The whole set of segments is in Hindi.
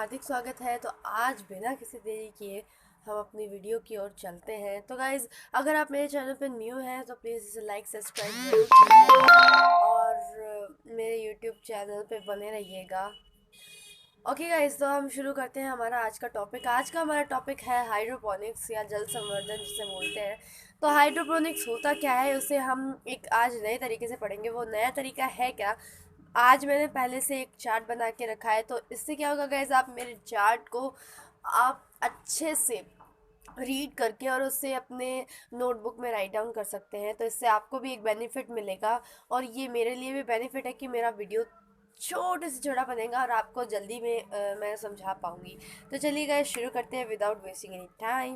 हार्दिक स्वागत है। तो आज बिना किसी देरी किए हम अपनी वीडियो की ओर चलते हैं। तो गाइज़, अगर आप मेरे चैनल पर न्यू हैं तो प्लीज़ इसे लाइक सब्सक्राइब जरूर कीजिएगा और मेरे यूट्यूब चैनल पे बने रहिएगा। ओके गाइज़, तो हम शुरू करते हैं हमारा आज का टॉपिक। आज का हमारा टॉपिक है हाइड्रोपोनिक्स या जल संवर्धन जिसे बोलते हैं। तो हाइड्रोपोनिक्स होता क्या है, उसे हम एक आज नए तरीके से पढ़ेंगे। वो नया तरीका है क्या, आज मैंने पहले से एक चार्ट बना के रखा है। तो इससे क्या होगा गाइज, आप मेरे चार्ट को आप अच्छे से रीड करके और उससे अपने नोटबुक में राइट डाउन कर सकते हैं। तो इससे आपको भी एक बेनिफिट मिलेगा और ये मेरे लिए भी बेनिफिट है कि मेरा वीडियो छोटे से छोटा बनेगा और आपको जल्दी में मैं समझा पाऊँगी। तो चलिए गाइज, शुरू करते हैं विदाउट वेस्टिंग एनी टाइम।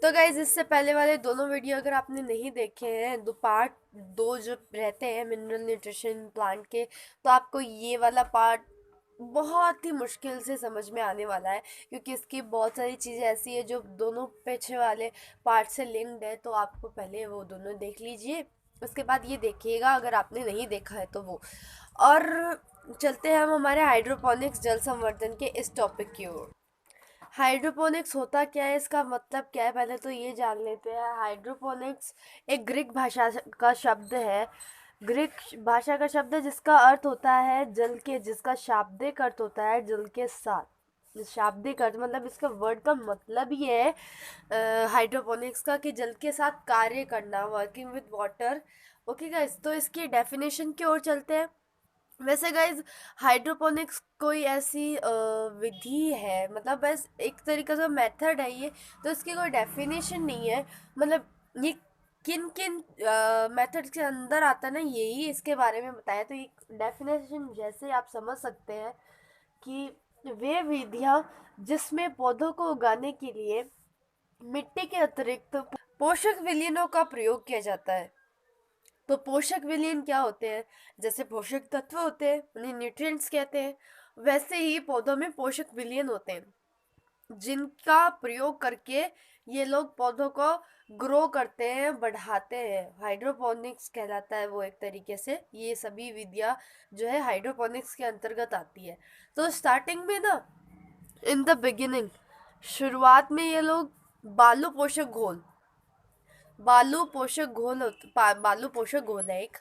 तो गाइज, इससे पहले वाले दोनों वीडियो अगर आपने नहीं देखे हैं, दो पार्ट दो जो रहते हैं मिनरल न्यूट्रिशन प्लांट के, तो आपको ये वाला पार्ट बहुत ही मुश्किल से समझ में आने वाला है, क्योंकि इसकी बहुत सारी चीज़ें ऐसी है जो दोनों पीछे वाले पार्ट से लिंक्ड है। तो आपको पहले वो दोनों देख लीजिए, उसके बाद ये देखिएगा अगर आपने नहीं देखा है तो वो। और चलते हैं हम हमारे हाइड्रोपोनिक्स जल संवर्धन के इस टॉपिक की ओर। हाइड्रोपोनिक्स होता क्या है, इसका मतलब क्या है, पहले तो ये जान लेते हैं। हाइड्रोपोनिक्स एक ग्रीक भाषा का शब्द है। ग्रीक भाषा का शब्द है जिसका अर्थ होता है जल के, जिसका शाब्दिक अर्थ होता है जल के साथ। शाब्दिक अर्थ मतलब इसका वर्ड का मतलब ये है हाइड्रोपोनिक्स का, कि जल के साथ कार्य करना, working with water. Okay guys, तो इसकी डेफिनेशन की ओर चलते हैं। वैसे गाइज, हाइड्रोपोनिक्स कोई ऐसी विधि है, मतलब बस एक तरीका से मेथड है ये। तो इसकी कोई डेफिनेशन नहीं है। मतलब ये किन किन मेथड के अंदर आता है ना, यही इसके बारे में बताया। तो ये डेफिनेशन जैसे आप समझ सकते हैं कि वे विधियाँ जिसमें पौधों को उगाने के लिए मिट्टी के अतिरिक्त पोषक विलयनों का प्रयोग किया जाता है। तो पोषक विलयन क्या होते हैं, जैसे पोषक तत्व होते हैं उन्हें न्यूट्रिएंट्स कहते हैं, वैसे ही पौधों में पोषक विलयन होते हैं जिनका प्रयोग करके ये लोग पौधों को ग्रो करते हैं, बढ़ाते हैं। हाइड्रोपोनिक्स कहलाता है वो एक तरीके से। ये सभी विधियाँ जो है हाइड्रोपोनिक्स के अंतर्गत आती है। तो स्टार्टिंग में ना, इन द बिगिनिंग, शुरुआत में ये लोग बालू पोषक घोल बालू पोषक घोल है एक।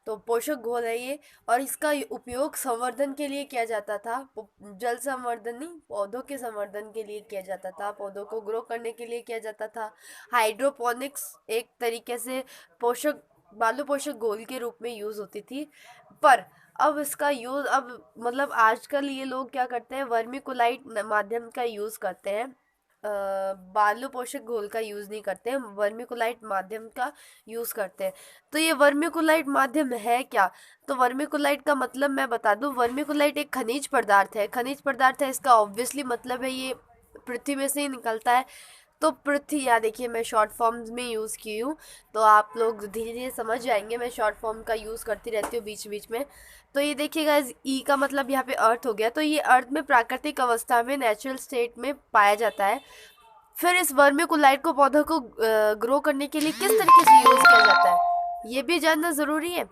तो पोषक घोल है ये, और इसका उपयोग संवर्धन के लिए किया जाता था। जल संवर्धन नहीं, पौधों के संवर्धन के लिए किया जाता था, पौधों को ग्रो करने के लिए किया जाता था। हाइड्रोपोनिक्स एक तरीके से पोषक बालू पोषक घोल के रूप में यूज होती थी। पर अब इसका यूज, अब मतलब आजकल ये लोग क्या करते हैं, वर्मिकुलाइट माध्यम का यूज करते हैं। बालू पोषक घोल का यूज़ नहीं करते हैं, वर्मिकुलाइट माध्यम का यूज़ करते हैं। तो ये वर्मिकुलाइट माध्यम है क्या, तो वर्मिकुलाइट का मतलब मैं बता दूं, वर्मिकुलाइट एक खनिज पदार्थ है। खनिज पदार्थ है इसका ऑब्वियसली मतलब है ये पृथ्वी में से ही निकलता है। तो पृथ्वी, या देखिए मैं शॉर्ट फॉर्म्स में यूज़ की हूँ, तो आप लोग धीरे धीरे समझ जाएंगे। मैं शॉर्ट फॉर्म का यूज़ करती रहती हूँ बीच बीच में। तो ये देखिएगा, ई का मतलब यहाँ पे अर्थ हो गया। तो ये अर्थ में प्राकृतिक अवस्था में नेचुरल स्टेट में पाया जाता है। फिर इस वर्मिकुलाइट को पौधों को ग्रो करने के लिए किस तरीके से यूज़ किया जाता है, ये भी जानना ज़रूरी है।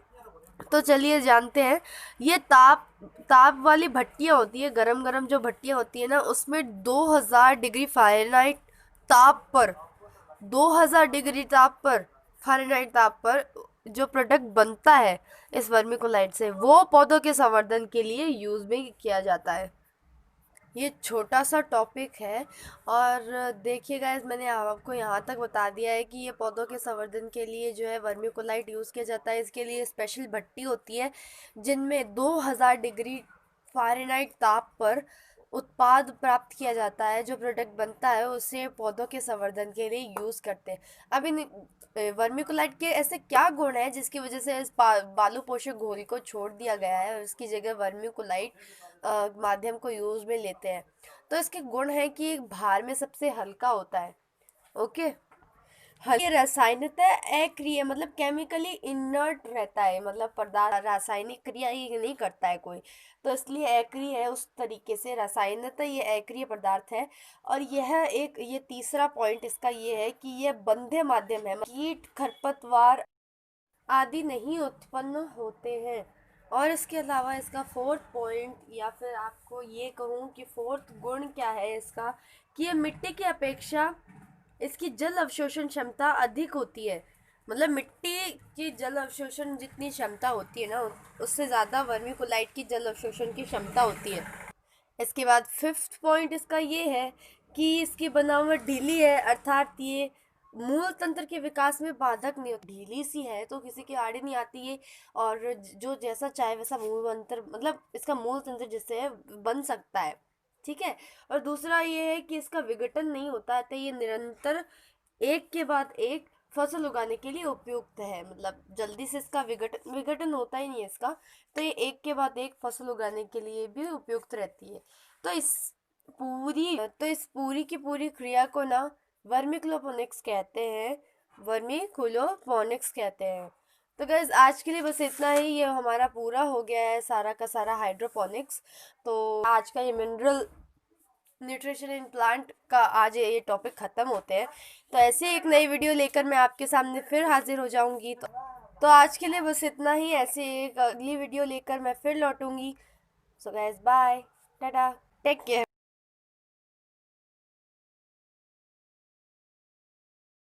तो चलिए जानते हैं। ये ताप ताप वाली भट्टियाँ होती है, गरम गरम जो भट्टियाँ होती है ना, उसमें 2000 डिग्री फ़ारेनहाइट ताप पर, 2000 डिग्री ताप पर, फ़ारेनहाइट ताप पर जो प्रोडक्ट बनता है इस वर्मिकुलाइट से, वो पौधों के संवर्धन के लिए यूज़ में किया जाता है। ये छोटा सा टॉपिक है। और देखिए गाइस, मैंने आपको यहाँ तक बता दिया है कि ये पौधों के संवर्धन के लिए जो है वर्मिकुलाइट यूज़ किया जाता है। इसके लिए स्पेशल भट्टी होती है जिनमें 2000 डिग्री फ़ारेनहाइट ताप पर उत्पाद प्राप्त किया जाता है। जो प्रोडक्ट बनता है उसे पौधों के संवर्धन के लिए यूज़ करते हैं। अब इन वर्मिकुलाइट के ऐसे क्या गुण है जिसकी वजह से इस बालू पोषक घोल को छोड़ दिया गया है और इसकी जगह वर्मिकुलाइट माध्यम को यूज में लेते हैं। तो इसके गुण है कि एक भार में सबसे हल्का होता है। ओके, ये रासायनिकता अक्रिय मतलब केमिकली इनर्ट रहता है, मतलब पदार्थ रासायनिक क्रिया ये नहीं करता है कोई, तो इसलिए अक्रिय है। उस तरीके से रासायनिकता ये अक्रिय पदार्थ है। और ये तीसरा पॉइंट इसका ये है कि यह बंध्य माध्यम है, कीट खरपतवार आदि नहीं उत्पन्न होते हैं। और इसके अलावा इसका फोर्थ पॉइंट, या फिर आपको ये कहूँ कि फोर्थ गुण क्या है इसका, कि ये मिट्टी की अपेक्षा इसकी जल अवशोषण क्षमता अधिक होती है। मतलब मिट्टी की जल अवशोषण जितनी क्षमता होती है ना, उससे ज़्यादा वर्मीकोलाइट की जल अवशोषण की क्षमता होती है। इसके बाद फिफ्थ पॉइंट इसका ये है कि इसकी बनावट ढीली है, अर्थात ये मूल तंत्र के विकास में बाधक नहीं होती। ढीली सी है तो किसी के आड़े नहीं आती है, और जो जैसा चाहे वैसा मूल तंत्र, मतलब इसका मूल तंत्र जिससे है बन सकता है। ठीक है। और दूसरा ये है कि इसका विघटन नहीं होता है, तो ये निरंतर एक के बाद एक फसल उगाने के लिए उपयुक्त है। मतलब जल्दी से इसका विघटन होता ही नहीं है इसका, तो ये एक के बाद एक फसल उगाने के लिए भी उपयुक्त रहती है। तो इस पूरी की पूरी क्रिया को ना वर्मिक्लोपोनिक्स कहते हैं, वर्मिकुलोपोनिक्स कहते हैं। तो गैस आज के लिए बस इतना ही, ये हमारा पूरा हो गया है सारा का सारा हाइड्रोपोनिक्स। तो आज का ये मिनरल न्यूट्रिशन इन प्लांट का आज ये टॉपिक ख़त्म होते हैं। तो ऐसे ही एक नई वीडियो लेकर मैं आपके सामने फिर हाजिर हो जाऊंगी। तो आज के लिए बस इतना ही, ऐसे एक अगली वीडियो लेकर मैं फिर लौटूंगी। So guys bye, ta-ta, take care.